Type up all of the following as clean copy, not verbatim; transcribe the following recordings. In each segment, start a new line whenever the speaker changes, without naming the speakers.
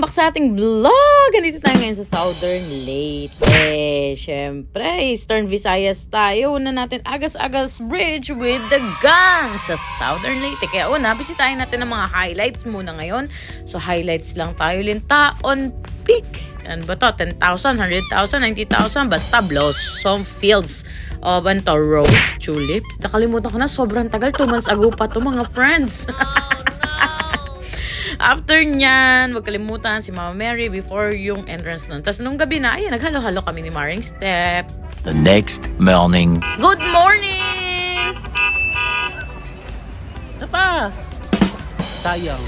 back sa ating vlog! Ganito tayo ngayon sa Southern Leyte. Siyempre, Eastern Visayas tayo. Una natin Agas-Agas Bridge with the gang sa Southern Leyte. Kaya una, bisitahin natin ang mga highlights muna ngayon. So, highlights lang tayo. Lintaon Peak. Ano ba to? 10,000, 100,000, 90,000. Basta Blossom Fields of Rose Tulips. Nakalimutan ko na, sobrang tagal. 2 months ago pa to mga friends. After nyan, wag kalimutan si Mama Mary before yung entrance nun. Tapos nung gabi na, ayan, naghalo-halo kami ni Maring Step.
The next morning.
Good morning! Ano pa?
Sayang.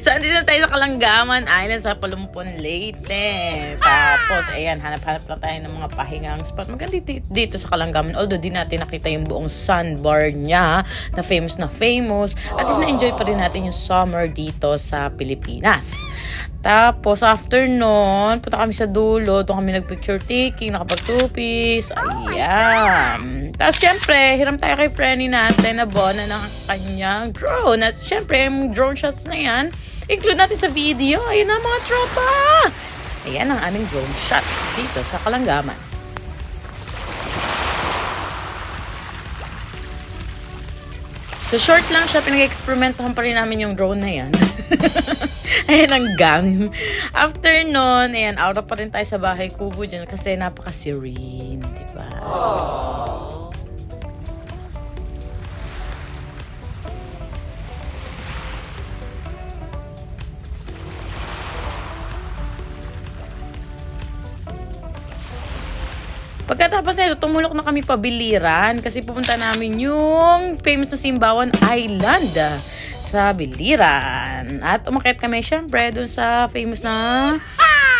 So, andito na tayo sa Kalanggaman Island sa Palumpon, Leyte. Tapos, ayan, hanap-hanap lang tayo ng mga pahingang spot. Maganda dito sa Kalanggaman. Although, di natin nakita yung buong sandbar niya na famous. At least na-enjoy pa rin natin yung summer dito sa Pilipinas. Tapos, after nun, punta kami sa dulo. Doon kami nag-picture taking, nakapag-two-piece. Ayan. Tapos, syempre, hiram tayo kay Frenny natin na bona ng kanyang drone. At syempre, yung drone shots na yan, include natin sa video. Ayun na mga tropa! Ayan ang aming drone shot dito sa Kalanggaman. So, short lang siya. Pinag-experimentahan pa rin namin yung drone na yan. Ayan ang gang. After nun, ayan, out pa rin tayo sa bahay kubo dyan kasi napaka-serene, diba? Pagkatapos na ito, tumulok na kami pabiliran kasi pupunta namin yung famous na Simbawan Island sa Biliran. At umakyat kami syempre dun sa famous na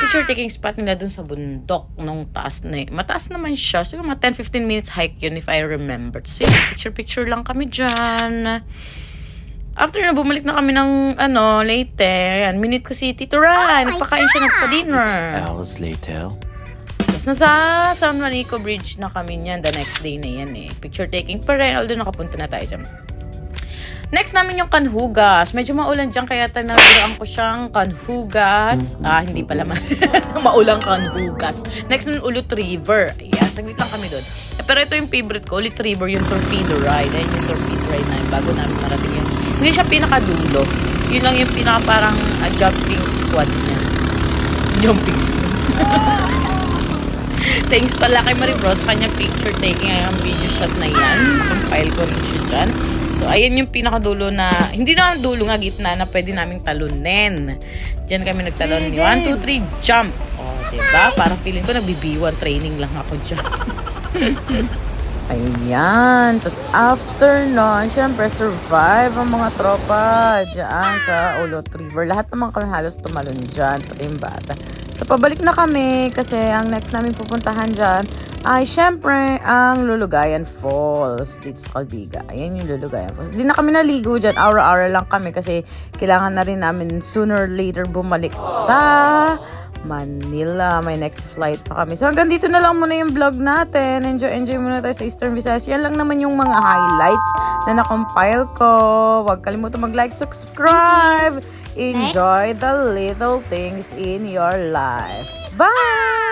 picture taking spot nila dun sa bundok nung taas na. Mataas naman siya. So, mga 10-15 minutes hike yun if I remember. So, picture lang kami dyan. After na bumalik na kami ng Leyte, ayan, minute ko si Tito Rai. Nagpakain siya, nagpa-dinner.
Hours later.
Tapos nasa San Juanico Bridge na kami niyan. The next day na yan eh. Picture taking pa rin. Although nakapunta na tayo dyan. Next namin yung Canhugas. Medyo maulan dyan kaya tinaguraan ko siyang Canhugas. Hindi pala maulang Canhugas. Next nun, Ulut River. Ayan, saglit lang kami doon. Pero ito yung favorite ko. Ulut River, yung torpedo ride. Ayan yung torpedo ride namin bago namin marating yan. Hindi siya pinakadulo. Yun lang yung pinaka parang jumping squad niya. Jumping squad. Thanks pala kay Marie Bros. Kanya picture taking ang video shot na yan. Compile ko rin siya dyan. So, ayan yung pinakadulo na, hindi na dulo nga, gitna na pwede naming talunin. Diyan kami nagtalon ni 1, 2, 3, jump. O, diba? Parang feeling ko nagbibiwan training lang ako dyan. Ayan. Tapos, after nun, syempre, survive ang mga tropa dyan sa Ulut River. Lahat naman kami halos tumalon dyan, pati yung bata. So, pabalik na kami kasi ang next namin pupuntahan dyan ay syempre ang Lulugayan Falls dito sa Calbiga. Ayan yung Lulugayan Falls. Hindi na kami naligo dyan. Aura-aura lang kami kasi kailangan na rin namin sooner or later bumalik sa Manila. May next flight pa kami. So, hanggang dito na lang muna yung vlog natin. Enjoy muna tayo sa Eastern Visayas. Yan lang naman yung mga highlights na na-compile ko. Huwag kalimutan mag-like, subscribe. Enjoy the little things in your life. Bye!